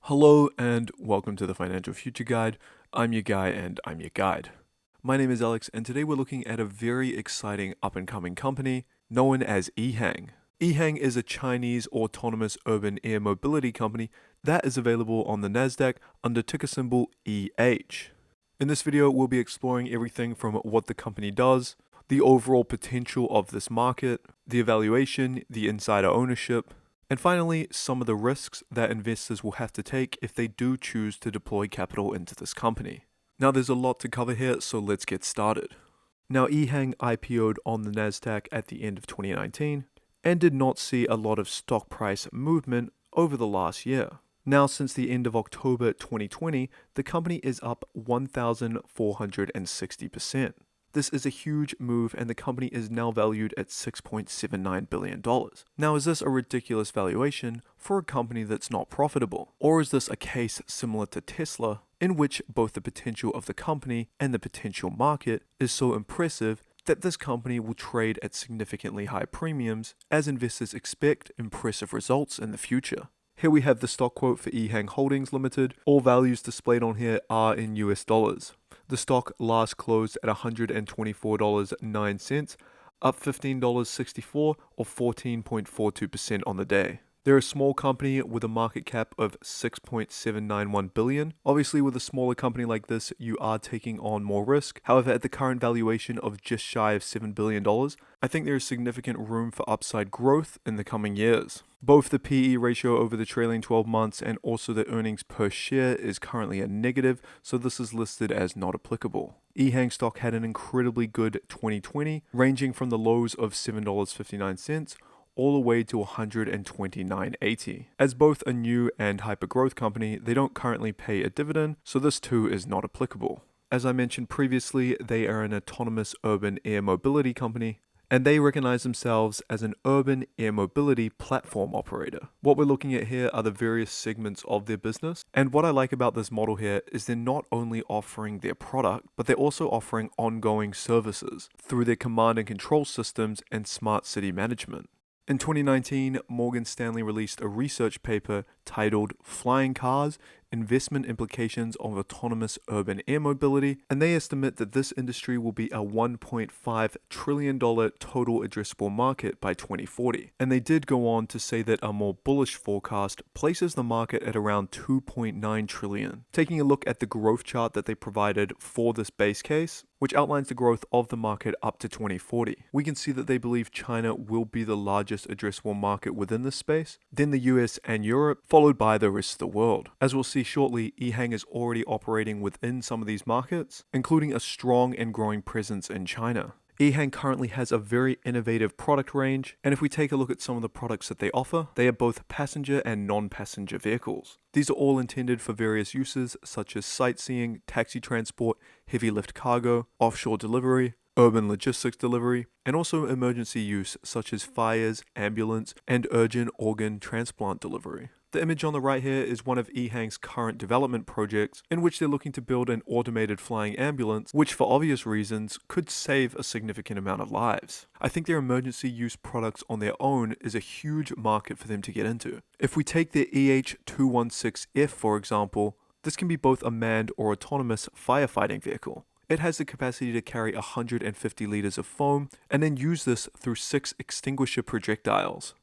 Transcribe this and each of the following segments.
Hello and welcome to the Financial Future Guide. I'm your guy and I'm your guide. My name is Alex and today we're looking at a very exciting up-and-coming company known as EHang. EHang is a Chinese autonomous urban air mobility company that is available on the NASDAQ under ticker symbol EH. In this video, we'll be exploring everything from what the company does, the overall potential of this market, the evaluation, the insider ownership, and finally, some of the risks that investors will have to take if they do choose to deploy capital into this company. Now, there's a lot to cover here, so let's get started. Now, EHang IPO'd on the NASDAQ at the end of 2019 and did not see a lot of stock price movement over the last year. Now, since the end of October 2020, the company is up 1,460%. This is a huge move and the company is now valued at $6.79 billion. Now, is this a ridiculous valuation for a company that's not profitable? Or is this a case similar to Tesla, in which both the potential of the company and the potential market is so impressive that this company will trade at significantly high premiums as investors expect impressive results in the future? Here we have the stock quote for EHang Holdings Limited. All values displayed on here are in US dollars. The stock last closed at $124.09, up $15.64 or 14.42% on the day. They're a small company with a market cap of $6.791 billion. Obviously, with a smaller company like this, you are taking on more risk. However, at the current valuation of just shy of $7 billion, I think there is significant room for upside growth in the coming years. Both the PE ratio over the trailing 12 months and also the earnings per share is currently a negative, so this is listed as not applicable. EHang stock had an incredibly good 2020, ranging from the lows of $7.59 all the way to $129.80. As both a new and hyper-growth company, they don't currently pay a dividend, so this too is not applicable. As I mentioned previously, they are an autonomous urban air mobility company, and they recognize themselves as an urban air mobility platform operator. What we're looking at here are the various segments of their business, and what I like about this model here is they're not only offering their product, but they're also offering ongoing services through their command and control systems and smart city management. In 2019, Morgan Stanley released a research paper titled Flying Cars: Investment Implications of Autonomous Urban Air Mobility, and they estimate that this industry will be a $1.5 trillion total addressable market by 2040. And they did go on to say that a more bullish forecast places the market at around $2.9 trillion. Taking a look at the growth chart that they provided for this base case, which outlines the growth of the market up to 2040. We can see that they believe China will be the largest addressable market within this space, then the US and Europe, followed by the rest of the world. As we'll see shortly, EHang is already operating within some of these markets, including a strong and growing presence in China. EHang currently has a very innovative product range, and if we take a look at some of the products that they offer, they are both passenger and non-passenger vehicles. These are all intended for various uses such as sightseeing, taxi transport, heavy lift cargo, offshore delivery, urban logistics delivery, and also emergency use such as fires, ambulance, and urgent organ transplant delivery. The image on the right here is one of EHang's current development projects in which they're looking to build an automated flying ambulance, which for obvious reasons could save a significant amount of lives. I think their emergency use products on their own is a huge market for them to get into. If we take their EH216F for example, this can be both a manned or autonomous firefighting vehicle. It has the capacity to carry 150 liters of foam and then use this through 6 extinguisher projectiles.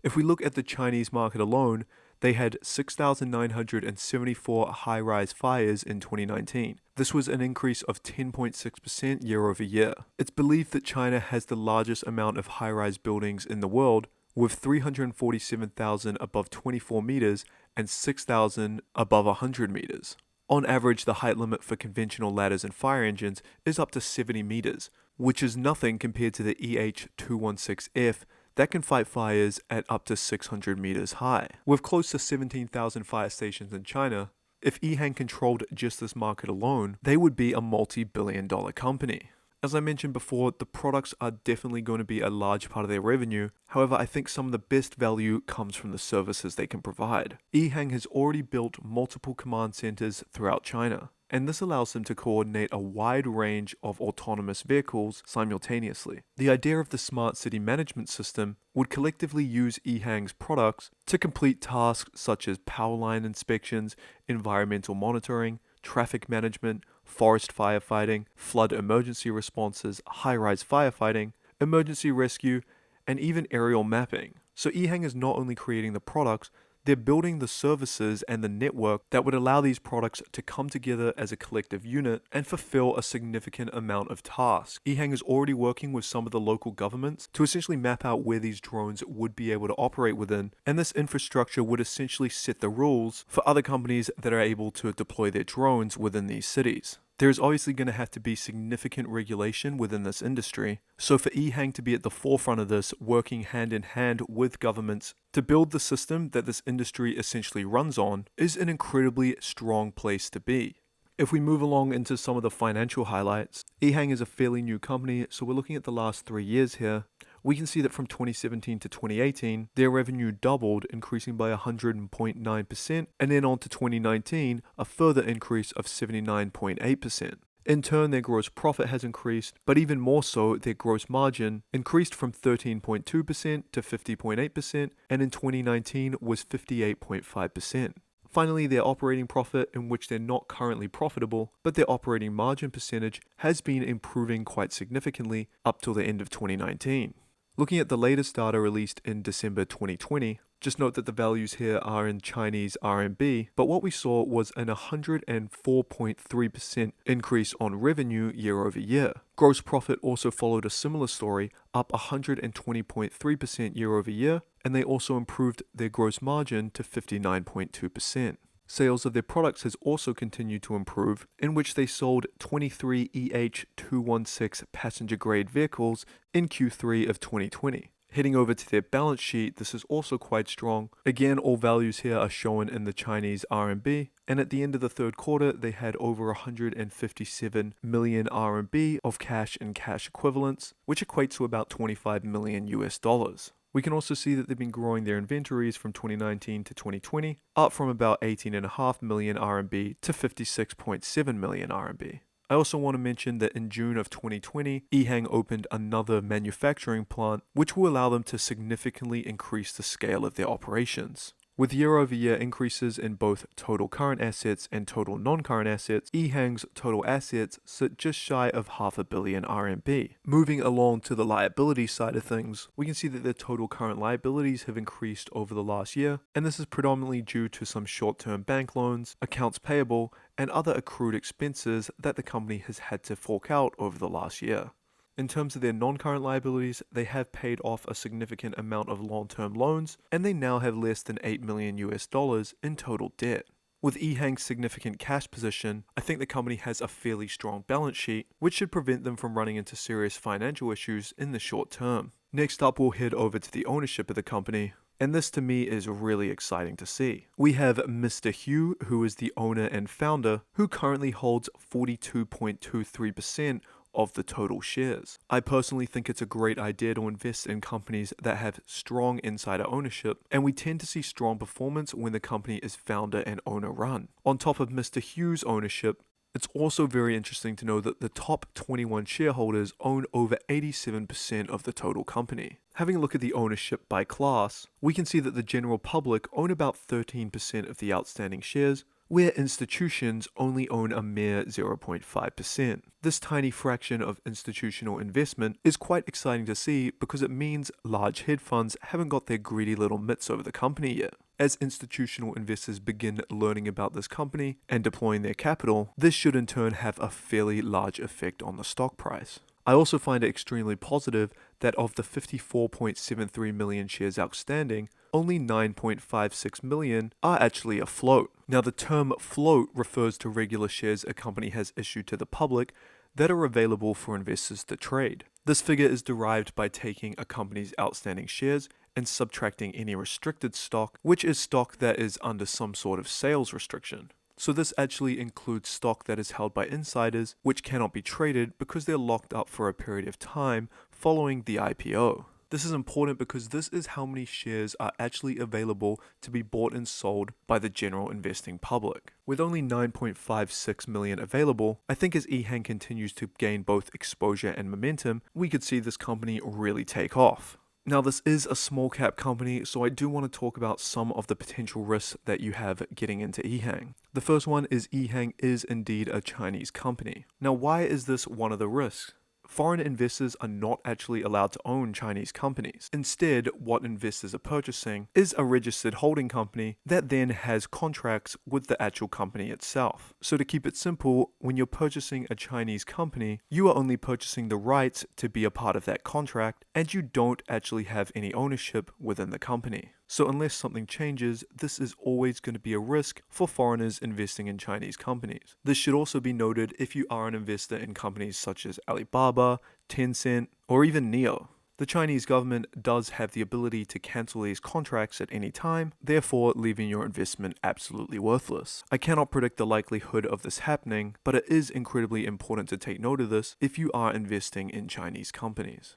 If we look at the Chinese market alone, they had 6,974 high-rise fires in 2019. This was an increase of 10.6% year over year. It's believed that China has the largest amount of high-rise buildings in the world, with 347,000 above 24 meters and 6,000 above 100 meters. On average, the height limit for conventional ladders and fire engines is up to 70 meters, which is nothing compared to the EH216F that can fight fires at up to 600 meters high. With close to 17,000 fire stations in China, if EHang controlled just this market alone, they would be a multi-billion-dollar company. As I mentioned before, the products are definitely going to be a large part of their revenue. However, I think some of the best value comes from the services they can provide. EHang has already built multiple command centers throughout China, and this allows them to coordinate a wide range of autonomous vehicles simultaneously. The idea of the smart city management system would collectively use EHang's products to complete tasks such as power line inspections, environmental monitoring, traffic management, forest firefighting, flood emergency responses, high-rise firefighting, emergency rescue, and even aerial mapping. So EHang is not only creating the products, they're building the services and the network that would allow these products to come together as a collective unit and fulfill a significant amount of tasks. EHang is already working with some of the local governments to essentially map out where these drones would be able to operate within, and this infrastructure would essentially set the rules for other companies that are able to deploy their drones within these cities. There's obviously going to have to be significant regulation within this industry, so for EHang to be at the forefront of this, working hand in hand with governments to build the system that this industry essentially runs on, is an incredibly strong place to be. If we move along into some of the financial highlights, EHang is a fairly new company, so we're looking at the last 3 years here. We can see that from 2017 to 2018, their revenue doubled, increasing by 100.9%, and then on to 2019, a further increase of 79.8%. In turn, their gross profit has increased, but even more so, their gross margin increased from 13.2% to 50.8%, and in 2019 was 58.5%. Finally, their operating profit, in which they're not currently profitable, but their operating margin percentage has been improving quite significantly up till the end of 2019. Looking at the latest data released in December 2020, just note that the values here are in Chinese RMB, but what we saw was an 104.3% increase on revenue year over year. Gross profit also followed a similar story, up 120.3% year over year, and they also improved their gross margin to 59.2%. Sales of their products has also continued to improve, in which they sold 23 EH216 passenger-grade vehicles in Q3 of 2020. Heading over to their balance sheet, this is also quite strong. Again, all values here are shown in the Chinese RMB, and at the end of the third quarter, they had over 157 million RMB of cash and cash equivalents, which equates to about 25 million US dollars. We can also see that they've been growing their inventories from 2019 to 2020, up from about 18.5 million RMB to 56.7 million RMB. I also want to mention that in June of 2020, EHang opened another manufacturing plant, which will allow them to significantly increase the scale of their operations. With year-over-year increases in both total current assets and total non-current assets, EHang's total assets sit just shy of 500 million RMB. Moving along to the liability side of things, we can see that their total current liabilities have increased over the last year, and this is predominantly due to some short-term bank loans, accounts payable, and other accrued expenses that the company has had to fork out over the last year. In terms of their non-current liabilities, they have paid off a significant amount of long-term loans, and they now have less than 8 million US dollars in total debt. With EHang's significant cash position, I think the company has a fairly strong balance sheet, which should prevent them from running into serious financial issues in the short term. Next up, we'll head over to the ownership of the company. And this to me is really exciting to see. We have Mr. Hugh, who is the owner and founder, who currently holds 42.23% of the total shares. I personally think it's a great idea to invest in companies that have strong insider ownership, and we tend to see strong performance when the company is founder and owner run. On top of Mr. Hugh's ownership, it's also very interesting to know that the top 21 shareholders own over 87% of the total company. Having a look at the ownership by class, we can see that the general public own about 13% of the outstanding shares, where institutions only own a mere 0.5%. This tiny fraction of institutional investment is quite exciting to see because it means large hedge funds haven't got their greedy little mitts over the company yet. As institutional investors begin learning about this company and deploying their capital, this should in turn have a fairly large effect on the stock price. I also find it extremely positive that of the 54.73 million shares outstanding, only 9.56 million are actually afloat. Now, the term float refers to regular shares a company has issued to the public that are available for investors to trade. This figure is derived by taking a company's outstanding shares and subtracting any restricted stock, which is stock that is under some sort of sales restriction. So this actually includes stock that is held by insiders, which cannot be traded because they're locked up for a period of time following the IPO. This is important because this is how many shares are actually available to be bought and sold by the general investing public. With only 9.56 million available, I think as EHang continues to gain both exposure and momentum, we could see this company really take off. Now, this is a small cap company, so I do want to talk about some of the potential risks that you have getting into EHang. The first one is EHang is indeed a Chinese company. Now, why is this one of the risks? Foreign investors are not actually allowed to own Chinese companies. Instead, what investors are purchasing is a registered holding company that then has contracts with the actual company itself. So to keep it simple, when you're purchasing a Chinese company, you are only purchasing the rights to be a part of that contract, and you don't actually have any ownership within the company. So unless something changes, this is always going to be a risk for foreigners investing in Chinese companies. This should also be noted if you are an investor in companies such as Alibaba, Tencent, or even NIO. The Chinese government does have the ability to cancel these contracts at any time, therefore leaving your investment absolutely worthless. I cannot predict the likelihood of this happening, but it is incredibly important to take note of this if you are investing in Chinese companies.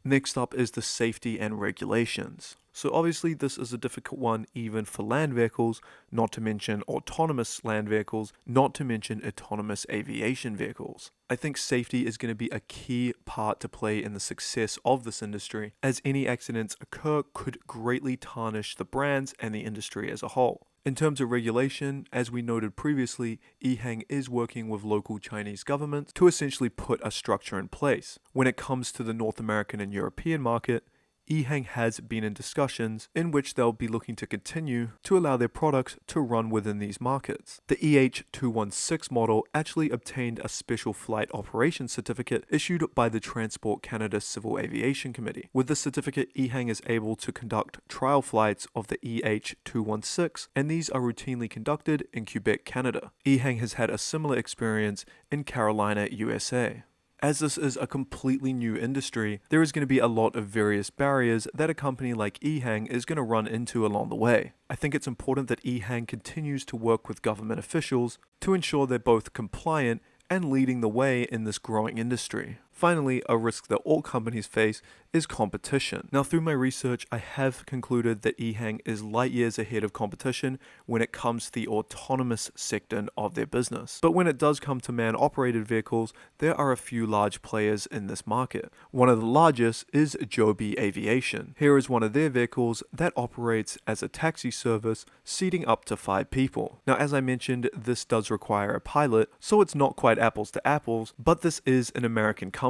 Next up is the safety and regulations. So obviously this is a difficult one even for land vehicles, not to mention autonomous land vehicles, not to mention autonomous aviation vehicles. I think safety is going to be a key part to play in the success of this industry, as any accidents occur could greatly tarnish the brands and the industry as a whole. In terms of regulation, as we noted previously, EHang is working with local Chinese governments to essentially put a structure in place. When it comes to the North American and European market, EHang has been in discussions in which they'll be looking to continue to allow their products to run within these markets. The EH216 model actually obtained a special flight operations certificate issued by the Transport Canada Civil Aviation Committee. With this certificate, EHang is able to conduct trial flights of the EH216, and these are routinely conducted in Quebec, Canada. EHang has had a similar experience in Carolina, USA. As this is a completely new industry, there is going to be a lot of various barriers that a company like EHang is going to run into along the way. I think it's important that EHang continues to work with government officials to ensure they're both compliant and leading the way in this growing industry. Finally, a risk that all companies face is competition. Now, through my research, I have concluded that EHang is light years ahead of competition when it comes to the autonomous sector of their business. But when it does come to man-operated vehicles, there are a few large players in this market. One of the largest is Joby Aviation. Here is one of their vehicles that operates as a taxi service, seating up to 5 people. Now, as I mentioned, this does require a pilot, so it's not quite apples to apples, but this is an American company.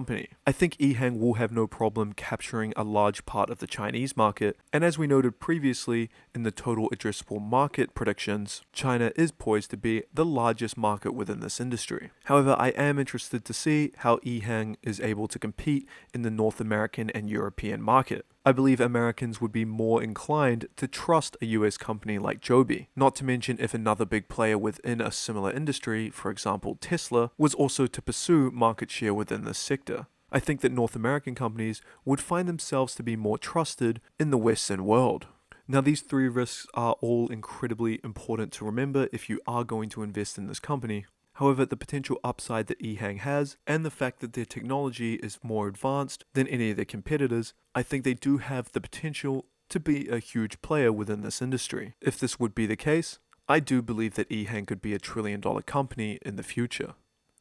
I think EHang will have no problem capturing a large part of the Chinese market, and as we noted previously in the total addressable market predictions, China is poised to be the largest market within this industry. However, I am interested to see how EHang is able to compete in the North American and European market. I believe Americans would be more inclined to trust a US company like Joby, not to mention if another big player within a similar industry, for example Tesla, was also to pursue market share within this sector. I think that North American companies would find themselves to be more trusted in the Western world. Now, these 3 risks are all incredibly important to remember if you are going to invest in this company. However, the potential upside that EHang has, and the fact that their technology is more advanced than any of their competitors, I think they do have the potential to be a huge player within this industry. If this would be the case, I do believe that EHang could be a $1 trillion company in the future.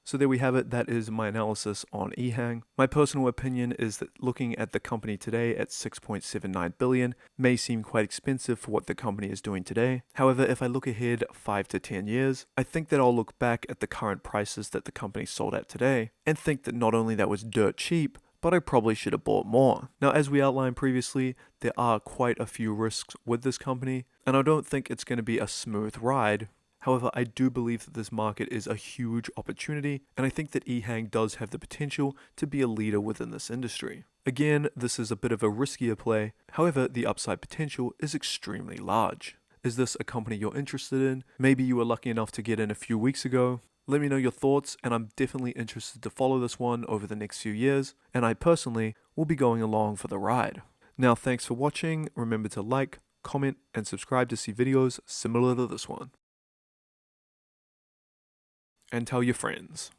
So there we have it. That is my analysis on EHang. My personal opinion is that looking at the company today at 6.79 billion may seem quite expensive for what the company is doing today. However, if I look ahead 5 to 10 years, I think that I'll look back at the current prices that the company sold at today and think that not only that was dirt cheap, but I probably should have bought more. Now, as we outlined previously, there are quite a few risks with this company, and I don't think it's going to be a smooth ride. However, I do believe that this market is a huge opportunity, and I think that EHang does have the potential to be a leader within this industry. Again, this is a bit of a riskier play, however, the upside potential is extremely large. Is this a company you're interested in? Maybe you were lucky enough to get in a few weeks ago. Let me know your thoughts, and I'm definitely interested to follow this one over the next few years, and I personally will be going along for the ride. Now, thanks for watching. Remember to like, comment, and subscribe to see videos similar to this one. And tell your friends.